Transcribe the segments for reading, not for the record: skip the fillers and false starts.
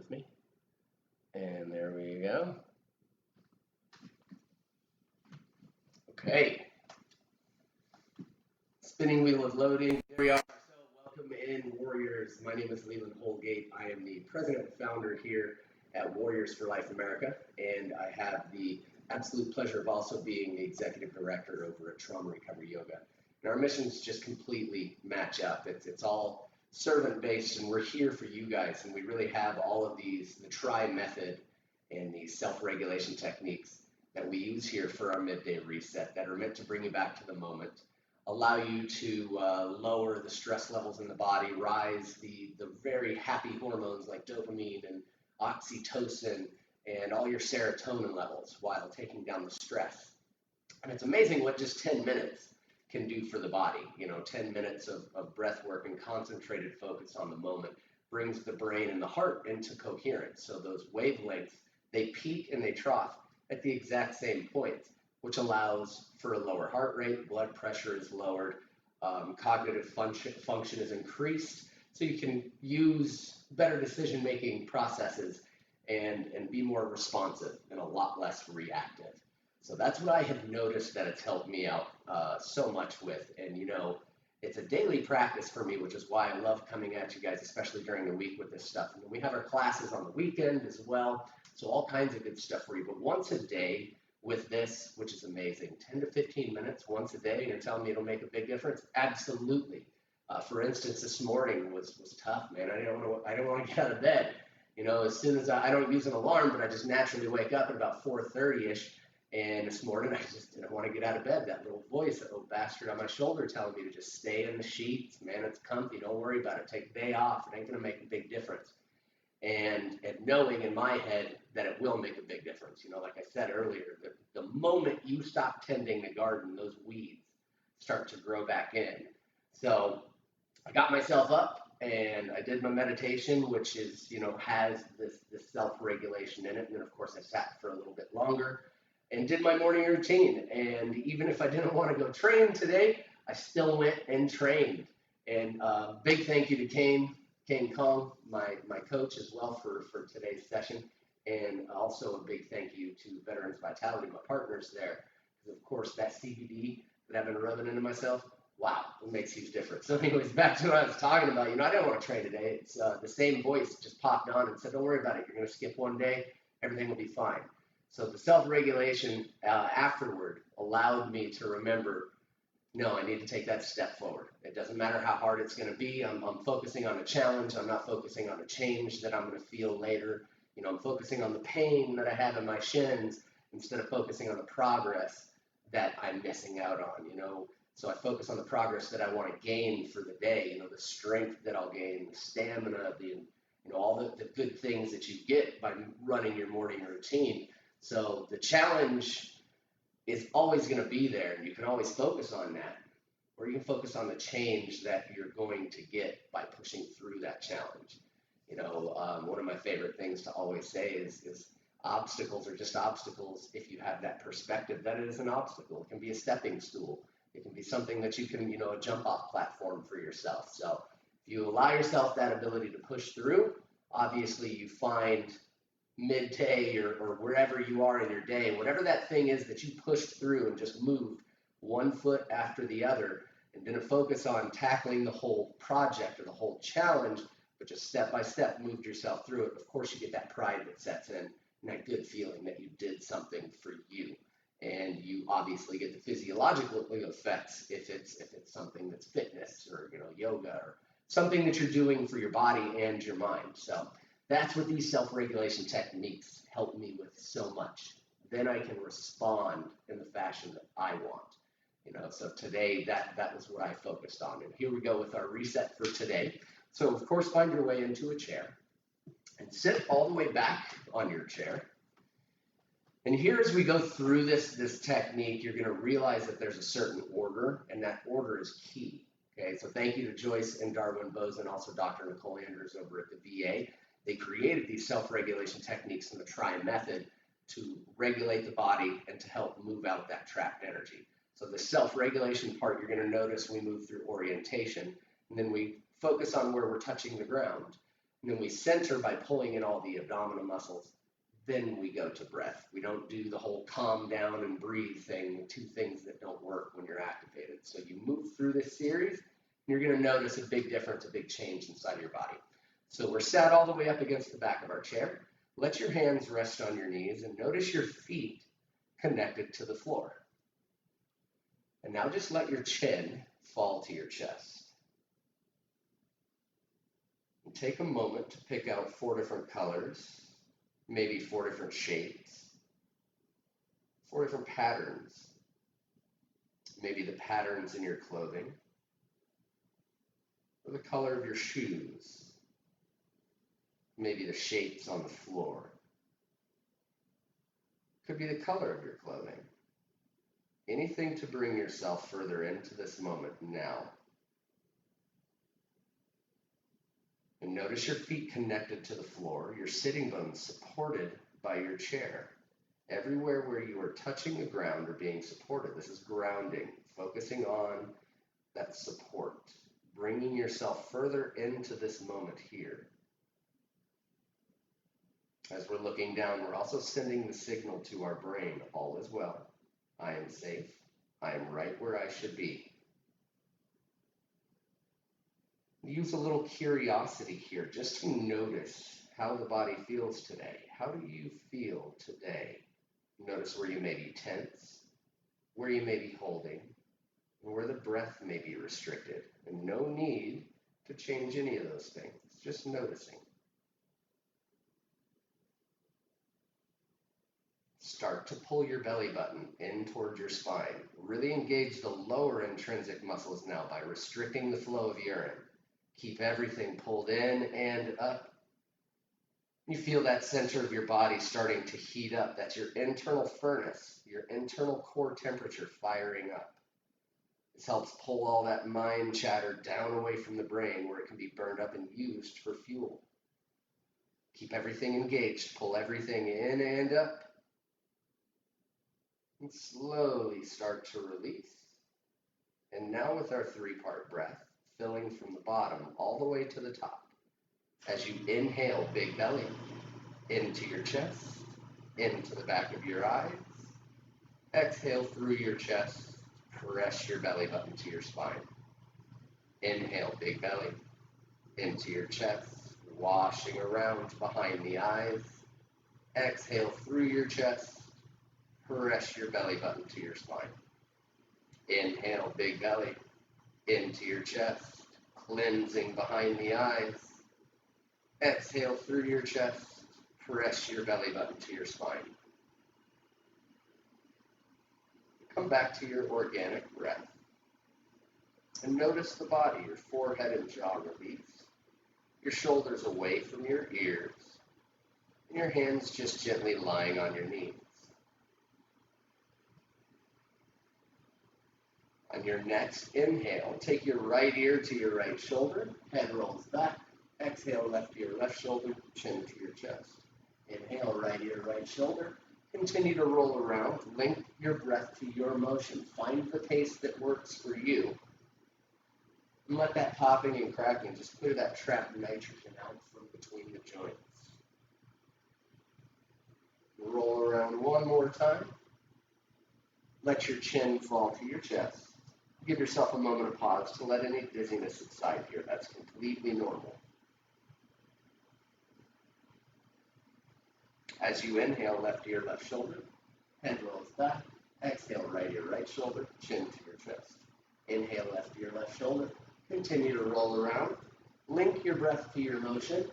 with me. And there we go. Okay. Spinning wheel of loading. Here we are. So welcome in, Warriors. My name is Leland. I am the president and founder here at Warriors for Life America, and I have the absolute pleasure of also being the executive director over at Trauma Recovery Yoga. And our missions just completely match up. It's all servant-based, and we're here for you guys, and we really have all of these, the try method and these self-regulation techniques that we use here for our midday reset that are meant to bring you back to the moment, allow you to lower the stress levels in the body, rise the very happy hormones like dopamine and oxytocin and all your serotonin levels while taking down the stress. And it's amazing what just 10 minutes can do for the body. 10 minutes of breath work and concentrated focus on the moment brings the brain and the heart into coherence. So those wavelengths, they peak and they trough at the exact same point, which allows for a lower heart rate, blood pressure is lowered, cognitive function is increased, so you can use better decision-making processes and be more responsive and a lot less reactive. So that's what I have noticed that it's helped me out so much with. And it's a daily practice for me, which is why I love coming at you guys, especially during the week with this stuff. And we have our classes on the weekend as well, so all kinds of good stuff for you. But once a day with this, which is amazing, 10 to 15 minutes once a day, and you're telling me it'll make a big difference? Absolutely. For instance, this morning was tough, man. I didn't want to get out of bed. As soon as I don't use an alarm, but I just naturally wake up at about 4:30ish. And this morning, I just didn't want to get out of bed. That little voice, that little bastard on my shoulder telling me to just stay in the sheets. Man, it's comfy. Don't worry about it. Take a day off. It ain't going to make a big difference. And knowing in my head that it will make a big difference. Like I said earlier, the moment you stop tending the garden, those weeds start to grow back in. So I got myself up and I did my meditation, which is, has this self-regulation in it. And then, of course, I sat for a little bit longer and did my morning routine. And even if I didn't want to go train today, I still went and trained. And big thank you to Kane Kong, my coach as well for today's session. And also a big thank you to Veterans Vitality, my partners there. Because of course that CBD that I've been rubbing into myself, wow, it makes a huge difference. So anyways, back to what I was talking about, I didn't want to train today. It's the same voice just popped on and said, don't worry about it. You're going to skip one day. Everything will be fine. So the self-regulation afterward allowed me to remember, no, I need to take that step forward. It doesn't matter how hard it's going to be. I'm focusing on a challenge. I'm not focusing on a change that I'm going to feel later. I'm focusing on the pain that I have in my shins instead of focusing on the progress that I'm missing out on, So I focus on the progress that I want to gain for the day, the strength that I'll gain, the stamina, all the good things that you get by running your morning routine. So the challenge is always going to be there, and you can always focus on that, or you can focus on the change that you're going to get by pushing through that challenge. One of my favorite things to always say is obstacles are just obstacles if you have that perspective that it is an obstacle. It can be a stepping stool. It can be something that you can, a jump off platform for yourself. So if you allow yourself that ability to push through, obviously you find midday or wherever you are in your day, whatever that thing is that you pushed through and just moved one foot after the other and didn't focus on tackling the whole project or the whole challenge, but just step by step moved yourself through it. Of course, you get that pride that sets in and that good feeling that you did something for you. And you obviously get the physiological effects if it's something that's fitness or yoga or something that you're doing for your body and your mind. So that's what these self-regulation techniques help me with so much. Then I can respond in the fashion that I want. So today that was what I focused on. And here we go with our reset for today. So of course, find your way into a chair and sit all the way back on your chair. And here as we go through this technique, you're going to realize that there's a certain order, and that order is key. Okay, so thank you to Joyce and Darwin Bose and also Dr. Nicole Andrews over at the VA. They created these self-regulation techniques in the TRY method to regulate the body and to help move out that trapped energy. So the self-regulation part, you're going to notice we move through orientation, and then we focus on where we're touching the ground. And then we center by pulling in all the abdominal muscles. Then we go to breath. We don't do the whole calm down and breathe thing, two things that don't work when you're activated. So you move through this series, and you're going to notice a big difference, a big change inside of your body. So we're sat all the way up against the back of our chair. Let your hands rest on your knees and notice your feet connected to the floor. And now just let your chin fall to your chest. And take a moment to pick out 4 different colors, maybe 4 different shapes, 4 different patterns, maybe the patterns in your clothing, or the color of your shoes, maybe the shapes on the floor. Could be the color of your clothing. Anything to bring yourself further into this moment now. And notice your feet connected to the floor, your sitting bones supported by your chair. Everywhere where you are touching the ground or being supported, this is grounding, focusing on that support, bringing yourself further into this moment here. As we're looking down, we're also sending the signal to our brain, all is well. I am safe. I am right where I should be. Use a little curiosity here just to notice how the body feels today. How do you feel today? Notice where you may be tense, where you may be holding, and where the breath may be restricted. And no need to change any of those things, just noticing. Start to pull your belly button in towards your spine. Really engage the lower intrinsic muscles now by restricting the flow of urine. Keep everything pulled in and up. You feel that center of your body starting to heat up. That's your internal furnace, your internal core temperature firing up. This helps pull all that mind chatter down away from the brain where it can be burned up and used for fuel. Keep everything engaged. Pull everything in and up. And slowly start to release. And now with our 3-part breath, filling from the bottom all the way to the top. As you inhale, big belly, into your chest, into the back of your eyes. Exhale through your chest, press your belly button to your spine. Inhale, big belly, into your chest, washing around behind the eyes. Exhale through your chest, press your belly button to your spine. Inhale, big belly, into your chest, cleansing behind the eyes. Exhale through your chest, press your belly button to your spine. Come back to your organic breath. And notice the body, your forehead and jaw release. Your shoulders away from your ears. And your hands just gently lying on your knees. On your next inhale, take your right ear to your right shoulder, head rolls back. Exhale, left ear, left shoulder, chin to your chest. Inhale, right ear, right shoulder. Continue to roll around. Link your breath to your motion. Find the pace that works for you. And let that popping and cracking just clear that trapped nitrogen out from between the joints. Roll around one more time. Let your chin fall to your chest. Give yourself a moment of pause to let any dizziness subside here. That's completely normal. As you inhale, left ear, left shoulder, head rolls back. Exhale, right ear, right shoulder, chin to your chest. Inhale, left ear, left shoulder. Continue to roll around. Link your breath to your motion.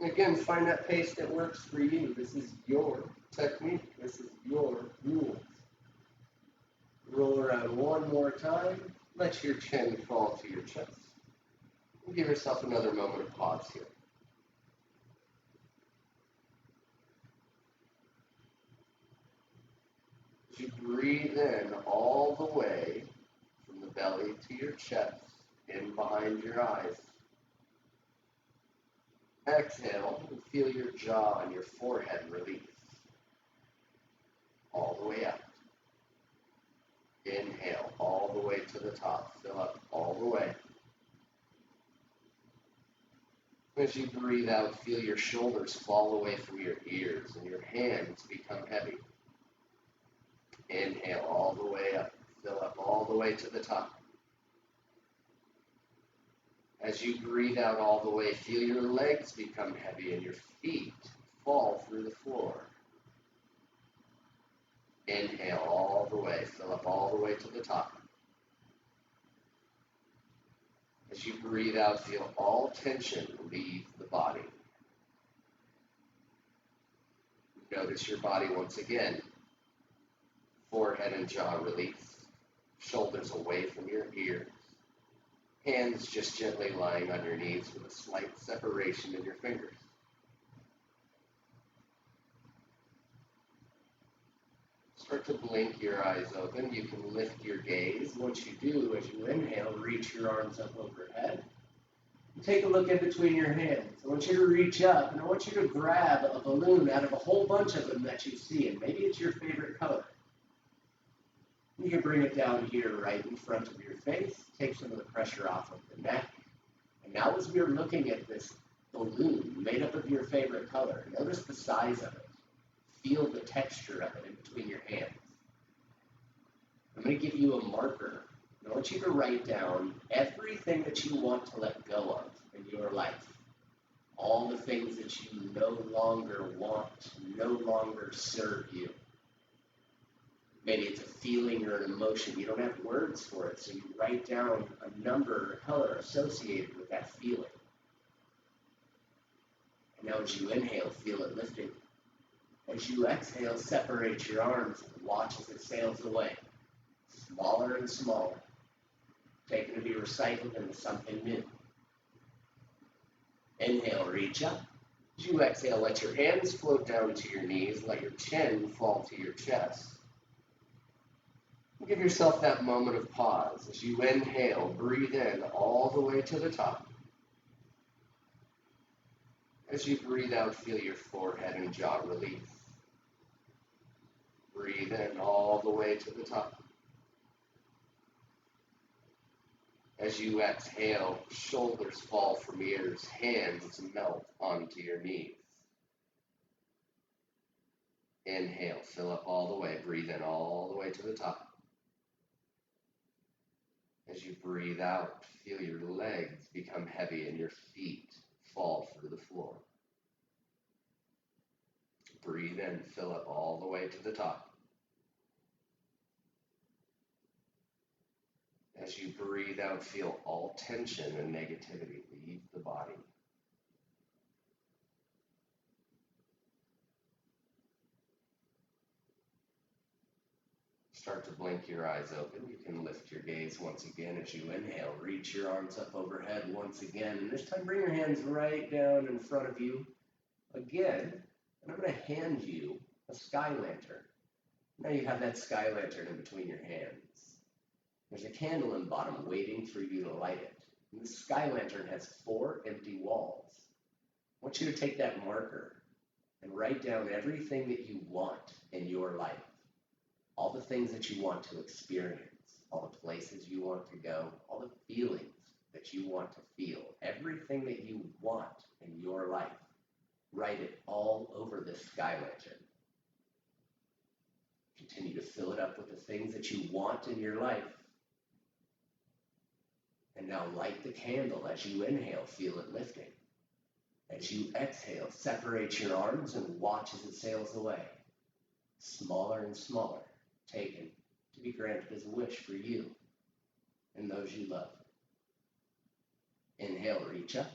And again, find that pace that works for you. This is your technique. This is your rules. Roll around one more time. Let your chin fall to your chest. And give yourself another moment of pause here. As you breathe in all the way from the belly to your chest, in behind your eyes. Exhale and feel your jaw and your forehead release. All the way out. Inhale all the way to the top. Fill up all the way. As you breathe out, feel your shoulders fall away from your ears and your hands become heavy. Inhale all the way up, fill up all the way to the top. As you breathe out all the way, feel your legs become heavy and your feet fall through the floor. Inhale all the way, fill up all the way to the top. As you breathe out, feel all tension leave the body. Notice your body once again. Forehead and jaw release. Shoulders away from your ears. Hands just gently lying on your knees with a slight separation in your fingers. Start to blink your eyes open. You can lift your gaze. Once you do, as you inhale, reach your arms up overhead. Take a look in between your hands. I want you to reach up, and I want you to grab a balloon out of a whole bunch of them that you see, and maybe it's your favorite color. You can bring it down here right in front of your face, take some of the pressure off of the neck. And now as we're looking at this balloon made up of your favorite color, notice the size of it. Feel the texture of it in between your hands. I'm going to give you a marker. I want you to write down everything that you want to let go of in your life. All the things that you no longer want, no longer serve you. Maybe it's a feeling or an emotion. You don't have words for it, so you write down a number or color associated with that feeling. And now as you inhale, feel it lifting. As you exhale, separate your arms and watch as it sails away. Smaller and smaller. Taken to be recycled into something new. Inhale, reach up. As you exhale, let your hands float down to your knees. Let your chin fall to your chest. Give yourself that moment of pause. As you inhale, breathe in all the way to the top. As you breathe out, feel your forehead and jaw release. Breathe in all the way to the top. As you exhale, shoulders fall from ears, hands melt onto your knees. Inhale, fill up all the way, breathe in all the way to the top. As you breathe out, feel your legs become heavy and your feet fall through the floor. Breathe in, fill up all the way to the top. As you breathe out, feel all tension and negativity leave the body. Start to blink your eyes open. You can lift your gaze once again as you inhale. Reach your arms up overhead once again. And this time, bring your hands right down in front of you again. And I'm going to hand you a sky lantern. Now you have that sky lantern in between your hands. There's a candle in the bottom waiting for you to light it. And the sky lantern has 4 empty walls. I want you to take that marker and write down everything that you want in your life. All the things that you want to experience, all the places you want to go, all the feelings that you want to feel, everything that you want in your life, write it all over this sky lantern. Continue to fill it up with the things that you want in your life. And now light the candle. As you inhale, feel it lifting. As you exhale, separate your arms and watch as it sails away. Smaller and smaller. Taken to be granted as a wish for you and those you love. Inhale, reach up.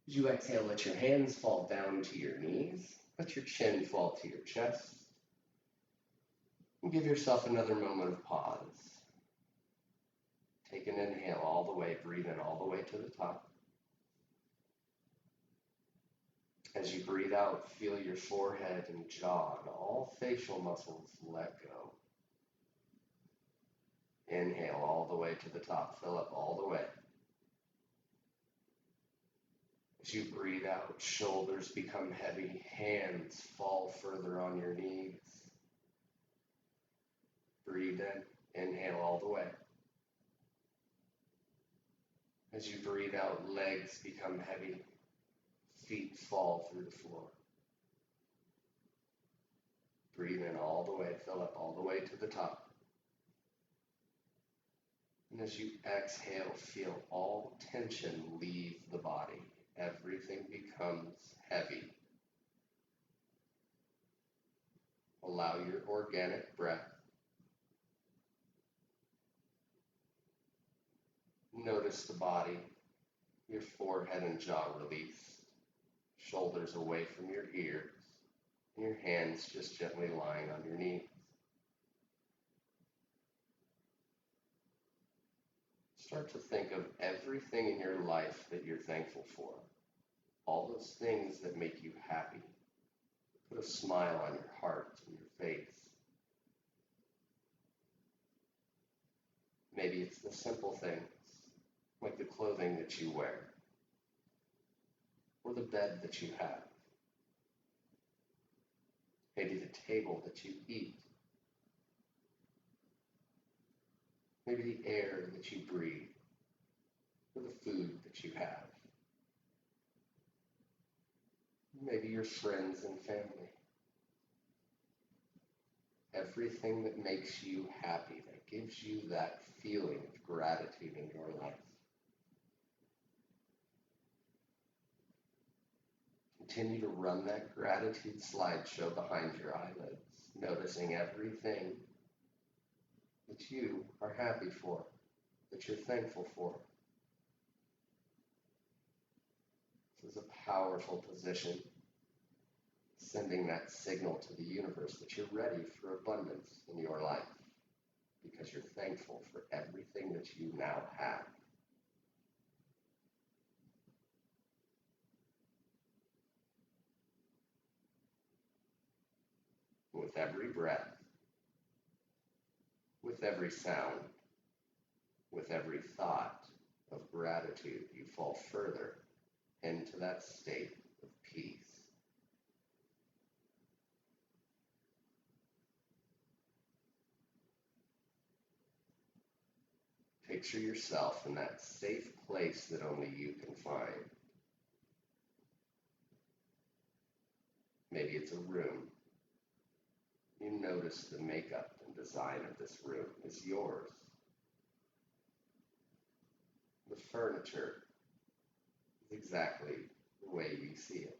As you exhale, let your hands fall down to your knees. Let your chin fall to your chest. And give yourself another moment of pause. Take an inhale all the way, breathe in all the way to the top. As you breathe out, feel your forehead and jaw and all facial muscles let go. Inhale all the way to the top, fill up all the way. As you breathe out, shoulders become heavy, hands fall further on your knees. Breathe in, inhale all the way. As you breathe out, legs become heavy, Feet fall through the floor. Breathe in all the way, fill up all the way to the top. And as you exhale, feel all tension leave the body. Everything becomes heavy. Allow your organic breath. Notice the body, your forehead and jaw released, shoulders away from your ears, and your hands just gently lying on your knees. Start to think of everything in your life that you're thankful for. All those things that make you happy. Put a smile on your heart and your face. Maybe it's the simple things, like the clothing that you wear, or the bed that you have. Maybe the table that you eat. Maybe the air that you breathe, or the food that you have. Maybe your friends and family. Everything that makes you happy, that gives you that feeling of gratitude in your life. Continue to run that gratitude slideshow behind your eyelids, noticing everything that you are happy for, that you're thankful for. This is a powerful position, sending that signal to the universe that you're ready for abundance in your life because you're thankful for everything that you now have. With every breath, with every sound, with every thought of gratitude, you fall further into that state of peace. Picture yourself in that safe place that only you can find. Maybe it's a room. You notice the makeup and design of this room is yours. The furniture is exactly the way you see it.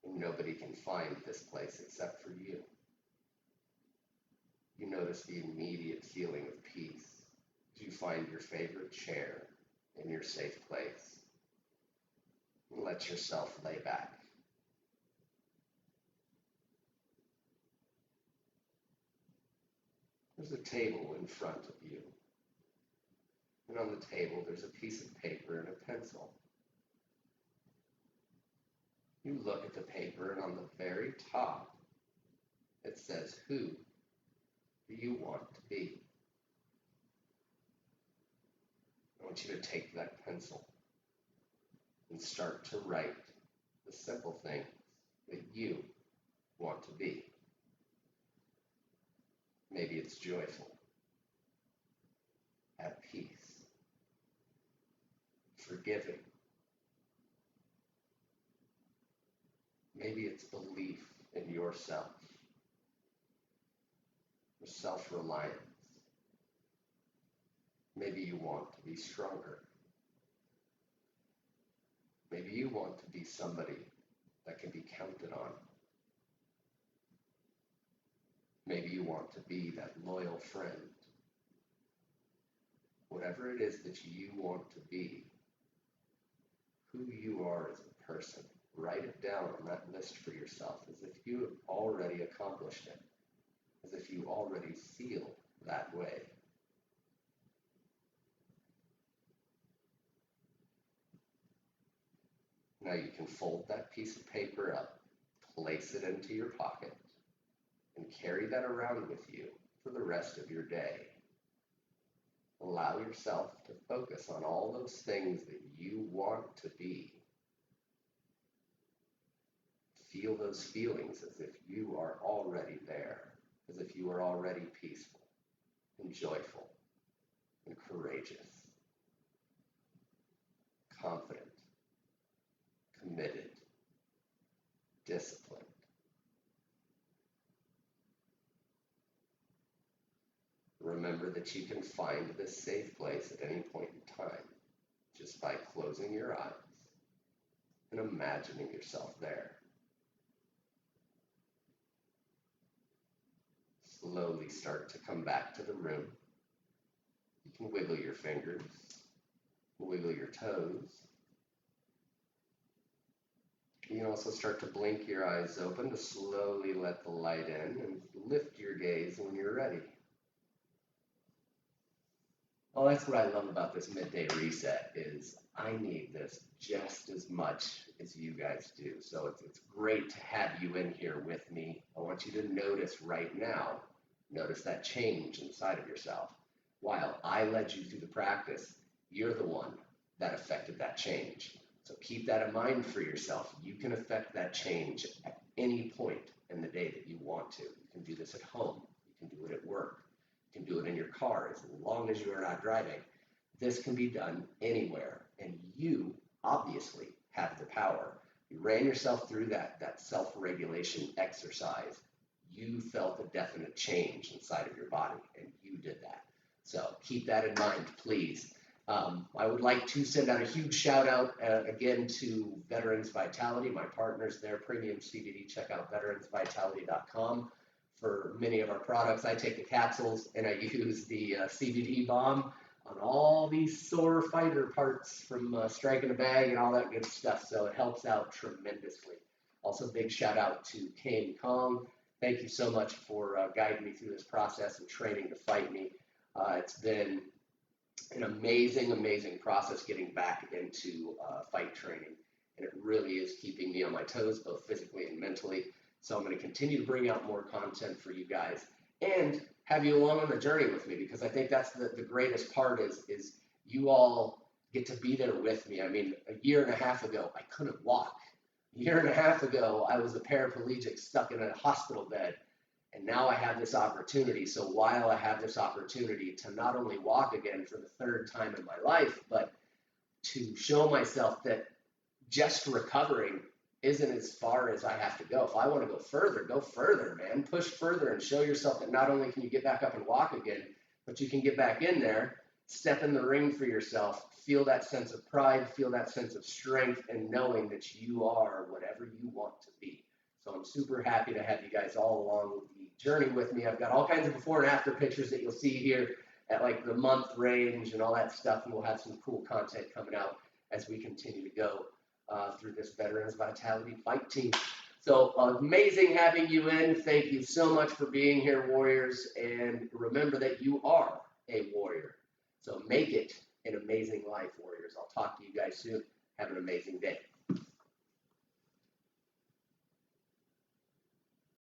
And nobody can find this place except for you. You notice the immediate feeling of peace as you find your favorite chair in your safe place. And let yourself lay back. There's a table in front of you. And on the table, there's a piece of paper and a pencil. You look at the paper, and on the very top, it says, "Who do you want to be?" I want you to take that pencil and start to write the simple things that you want to be. Maybe it's joyful, at peace, forgiving. Maybe it's belief in yourself, or self-reliance. Maybe you want to be stronger. Maybe you want to be somebody that can be counted on. Maybe you want to be that loyal friend. Whatever it is that you want to be, who you are as a person, write it down on that list for yourself as if you have already accomplished it, as if you already feel that way. Now you can fold that piece of paper up, place it into your pocket, and carry that around with you for the rest of your day. Allow yourself to focus on all those things that you want to be. Feel those feelings as if you are already there, as if you are already peaceful and joyful and courageous, confident committed, disciplined. Remember that you can find this safe place at any point in time just by closing your eyes and imagining yourself there. Slowly start to come back to the room. You can wiggle your fingers, wiggle your toes. You can also start to blink your eyes open to slowly let the light in and lift your gaze when you're ready. Well, that's what I love about this midday reset is I need this just as much as you guys do. So it's great to have you in here with me. I want you to notice right now, notice that change inside of yourself. While I led you through the practice, you're the one that affected that change. So keep that in mind for yourself. You can affect that change at any point in the day that you want to. You can do this at home. You can do it at work. You can do it in your car as long as you are not driving. This can be done anywhere, and you obviously have the power. You ran yourself through that self-regulation exercise. You felt a definite change inside of your body, and you did that. So keep that in mind, please. I would like to send out a huge shout out again to Veterans Vitality, my partners there, Premium CBD. Check out veteransvitality.com for many of our products. I take the capsules and I use the CBD balm on all these sore fighter parts from striking a bag and all that good stuff. So it helps out tremendously. Also, big shout out to Kane Kong. Thank you so much for guiding me through this process and training to fight me. It's been an amazing, amazing process getting back into fight training. And it really is keeping me on my toes, both physically and mentally. So I'm going to continue to bring out more content for you guys and have you along on the journey with me, because I think that's the greatest part is you all get to be there with me. I mean, a year and a half ago, I couldn't walk. A year and a half ago, I was a paraplegic stuck in a hospital bed. And now I have this opportunity. So while I have this opportunity to not only walk again for the third time in my life, but to show myself that just recovering isn't as far as I have to go. If I want to go further, man. Push further and show yourself that not only can you get back up and walk again, but you can get back in there, step in the ring for yourself, feel that sense of pride, feel that sense of strength, and knowing that you are whatever you want to be. So I'm super happy to have you guys all along the journey with me. I've got all kinds of before and after pictures that you'll see here at like the month range and all that stuff, and we'll have some cool content coming out as we continue to go through this Veterans Vitality Fight Team. So amazing having you in. Thank you so much for being here, Warriors, and remember that you are a warrior. So make it an amazing life, Warriors. I'll talk to you guys soon. Have an amazing day.